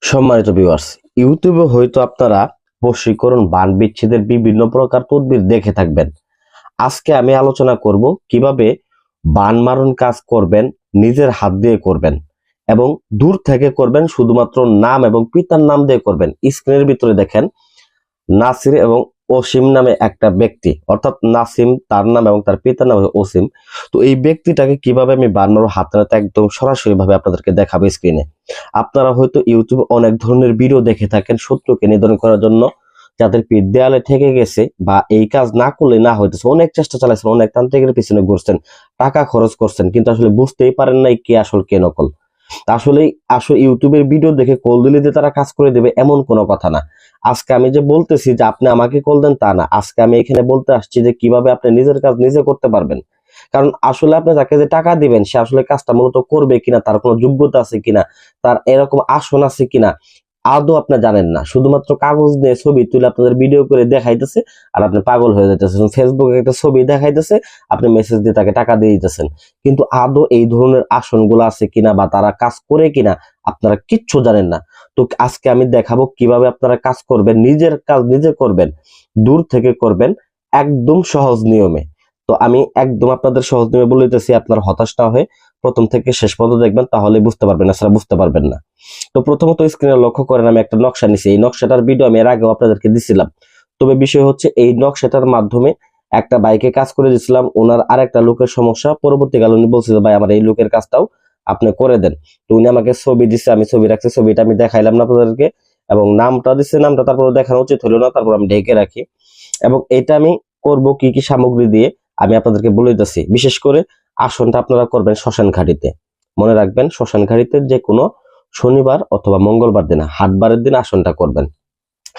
সম্মানিত ভিউয়ার্স, ইউটিউবে হয়তো আপনারা বশীকরণ বান বিচ্ছেদের বিভিন্ন প্রকার তদবির দেখে থাকবেন। আজকে আমি আলোচনা করব কিভাবে বান মারণ কাজ করবেন, নিজের হাত দিয়ে করবেন এবং দূর থেকে করবেন, শুধুমাত্র নাম এবং পিতার নাম দিয়ে করবেন। স্ক্রিনের ভিতরে দেখেন নাসির এবং অসীম নামে একটা ব্যক্তি, অর্থাৎ নাসিম তার নাম এবং তার পিতার নাম অসীম। তো এই ব্যক্তিটাকে কিভাবে আমি বান মারব হাতে হাতে একদম সরাসরি ভাবে আপনাদেরকে দেখাবো স্ক্রিনে। আপনারা হয়তো ইউটিউবে অনেক ধরনের ভিডিও দেখে থাকেন শত্রুকে নিধন করার জন্য, যাদের পিঠ দেয়ালে ঠেকে গেছে বা এই কাজ না করলে না হইতেছে, অনেক চেষ্টা চালাইছেন, অনেক তান্ত্রিকের পিছনে ঘুরছেন, টাকা খরচ করছেন, কিন্তু আসলে বুঝতেই পারেন নাই কে আসল কে নকল। আসলে আসলে ইউটিউবের ভিডিও দেখে কল দিলে যে তারা কাজ করে দেবে এমন কোনো কথা না। আজকে আমি যে বলতেছি যে আপনি আমাকে কল দেন তা না, আজকে আমি এখানে বলতে আসছি যে কিভাবে আপনি নিজের কাজ নিজে করতে পারবেন। কারণ আসলে আপনি যাকে যে টাকা দিবেন সে আসলে কাজটা মূলত করবে কিনা, তার কোনো যোগ্যতা আছে কিনা, তার এরকম আসন আছে কিনা আদৌ আপনি জানেন না। শুধুমাত্র কাগজ নিয়ে ছবি তুলে আপনাদের ভিডিও করে দেখাইতেছে আর আপনি পাগল হয়ে যাইতেছেন। ফেসবুকে একটা ছবি দেখাইতেছে, আপনি মেসেজ দিয়ে তাকে টাকা দিয়ে দিতেছেন, কিন্তু আদৌ এই ধরনের আসনগুলো আছে কিনা বা তারা কাজ করে কিনা আপনারা কিচ্ছু জানেন না। তো আজকে আমি দেখাবো কিভাবে আপনারা কাজ করবেন, নিজের কাজ নিজে করবেন, দূর থেকে করবেন, একদম সহজ নিয়মে। তো আমি একদম আপনাদের সহজ নিয়মে বলে দিতেছি, আপনার হতাশ না হয়ে প্রথম থেকে শেষ পর্যন্ত দেখবেন, তাহলে বুঝতে পারবেন, এছাড়া বুঝতে পারবেন না। তো প্রথমত স্ক্রিনে লক্ষ্য করেন আমি একটা নকশা নিছি। এই নকশাটার ভিডিও আমি এর আগেও আপনাদেরকে দিছিলাম। তবে বিষয় হচ্ছে এই নকশাটার মাধ্যমে একটা বাইকে কাজ করে দিয়েছিলাম, ওনার আরেকটা লোকের সমস্যা, পরবর্তীকালে উনি বলছিল ভাই আমার এই লোকের কাজটাও আপনি করে দেন। তো উনি আমাকে ছবি দিচ্ছে, আমি ছবি রাখছি, ছবিটা আমি দেখাইলাম না আপনাদেরকে, এবং নামটা দিচ্ছে, নামটা তারপর দেখানো উচিত হলো না, তারপর আমি ঢেকে রাখি। এবং এটা আমি করব কি কি সামগ্রী দিয়ে আমি আপনাদেরকে বলে দিচ্ছি। বিশেষ করে আসনটা আপনারা করবেন শ্মশান ঘাটিতে। মনে রাখবেন, শ্মশান ঘাটিতে যে কোনো শনিবার অথবা মঙ্গলবার দিন, হাটবারের দিন আসনটা করবেন।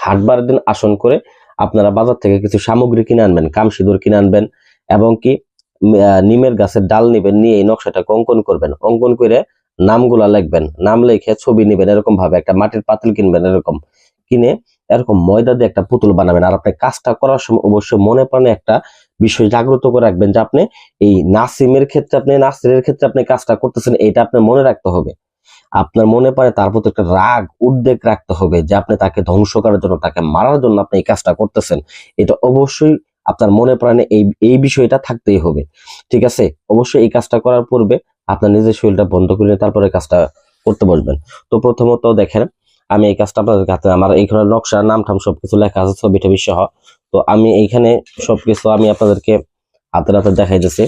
হাটবারের দিন আসন করে আপনারা বাজার থেকে কিছু সামগ্রী কিনে আনবেন, কামসিঁদুর কিনে আনবেন, এবং কি নিমের গাছের ডাল নিবেন, নিয়ে এই নকশাটাকে অঙ্কন করবেন। অঙ্কন করে নামগুলা লিখবেন, নাম লিখে ছবি নিবেন, এরকম ভাবে একটা মাটির পাতিল কিনবেন, এরকম কিনে এরকম ময়দা দিয়ে একটা পুতুল বানাবেন। আর আপনি কাজটা করার সময় অবশ্যই মনে প্রাণে একটা বিষয় জাগ্রত করে রাখবেন যে আপনি এই নাসিমের ক্ষেত্রে, আপনি নাসিরের ক্ষেত্রে আপনি কাজটা করতেছেন, এটা আপনার মনে রাখতে হবে। আপনার মনে পারে তার প্রতি একটা রাগ উদ্বেগ রাখতে হবে যে আপনি তাকে ধ্বংস করার জন্য, তাকে মারার জন্য আপনি এই কাজটা করতেছেন। এটা অবশ্যই আপনার মনে প্রাণে এই এই বিষয়টা থাকতেই হবে। ঠিক আছে, অবশ্যই এই কাজটা করার পূর্বে আপনার নিজের শরীরটা বন্ধ করে নিয়ে তারপরে কাজটা করতে বসবেন। তো প্রথমত দেখেন, আমি এই কাজটা আপনাদের কাছে, আমার এইখানে নকশা নাম টাম সবকিছু লেখা আছে, ছবি টবি সহ। তো আমি এইখানে সবকিছু আমি আপনাদেরকে হাতে হাতে দেখাই দিচ্ছি।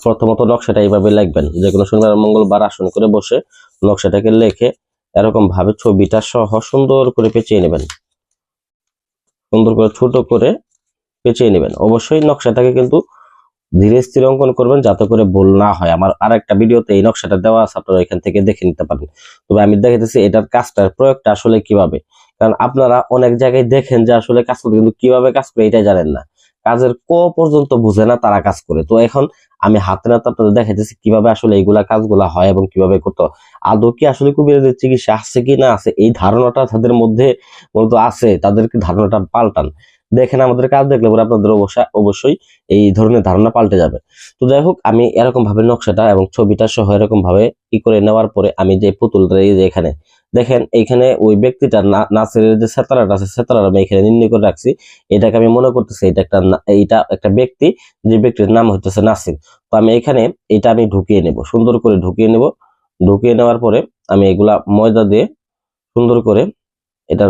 প্রথমত নকশাটা এইভাবে লিখবেন, যে কোনো শনিবার মঙ্গলবার আসন করে বসে নকশাটাকে লিখে এরকম ভাবে ছবিটা সহ সুন্দর করে পেঁচিয়ে নেবেন, সুন্দর করে ছোট করে পেঁচিয়ে নেবেন। অবশ্যই নকশাটাকে কিন্তু ধীরে স্থির অঙ্কন করবেন, যাতে করে ভুল না হয়। আমার আরেকটা ভিডিওতে এই নকশাটা দেওয়া আছে, আপনারা এখান থেকে দেখে নিতে পারেন। তবে আমি দেখাইতেছি এটার কাজটার প্রয়োগটা আসলে কিভাবে। কারণ আপনারা অনেক জায়গায় দেখেন যে আসলে কাজ করতে, কিন্তু কিভাবে কাজ করে এটাই জানেন না, কাজের ক পর্যন্ত বুঝে না তারা কাজ করে। তো এখন আমি হাতে নাতে আপনাদের দেখাইতেছি কিভাবে আসলে এইগুলা কাজগুলা হয় এবং কিভাবে করতে হয়। আদৌ কি আসলে কুমিরের চিকিৎসা আছে কি না আছে, এই ধারণাটা তাদের মধ্যে মূলত আছে, তাদেরকে ধারণাটা পাল্টান। দেখেন আমাদের কাজ দেখলে পরে আপনাদের অবশ্যই এই ধরনের ধারণা পাল্টে যাবে। তো যাই হোক, আমি এরকম ভাবে নকশাটা এবং ছবিটা সহ এরকম ভাবে ই করে নেওয়ার পরে আমি যে পুতুলটা, এই যে এখানে দেখেন, এইখানে ওই ব্যক্তিটার নাচের যে সেতারাটা আছে, সেতারাটা আমি এখানে নির্ণয় করে রাখছি। এটাকে আমি মনে করতেছি এটা একটা এইটা একটা ব্যক্তি, যে ব্যক্তির নাম হচ্ছে নাসির। তো আমি এখানে এটা আমি ঢুকিয়ে নেব, সুন্দর করে ঢুকিয়ে নেব। ঢুকিয়ে নেওয়ার পরে আমি এগুলা ময়দা দিয়ে সুন্দর করে এটা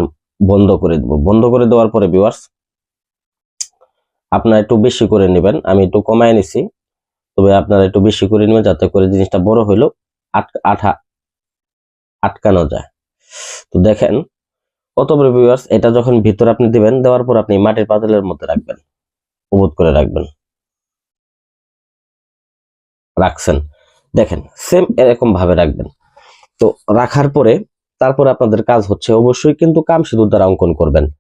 বন্ধ করে দেব। বন্ধ করে দেওয়ার পরে ভিউয়ার্স, আপনারা একটু বেশি করে নেবেন, আমি একটু কমায় নিছি, তবে আপনারা একটু বেশি করে নেবেন যাতে করে জিনিসটা বড় হইলো আঠা আটকানো যায়। তো দেখেন কত বড় ভিউয়ার্স, এটা যখন ভিতরে আপনি দিবেন, দেওয়ার পর আপনি মাটির পাতিলের মধ্যে রাখবেন, উবুত করে রাখবেন, রাখছেন, দেখেন সেম এরকম ভাবে রাখবেন। তো রাখার পরে তারপরে আপনাদের কাজ হচ্ছে অবশ্যই কিন্তু কামসিঁদুর দ্বারা অঙ্কন করবেন।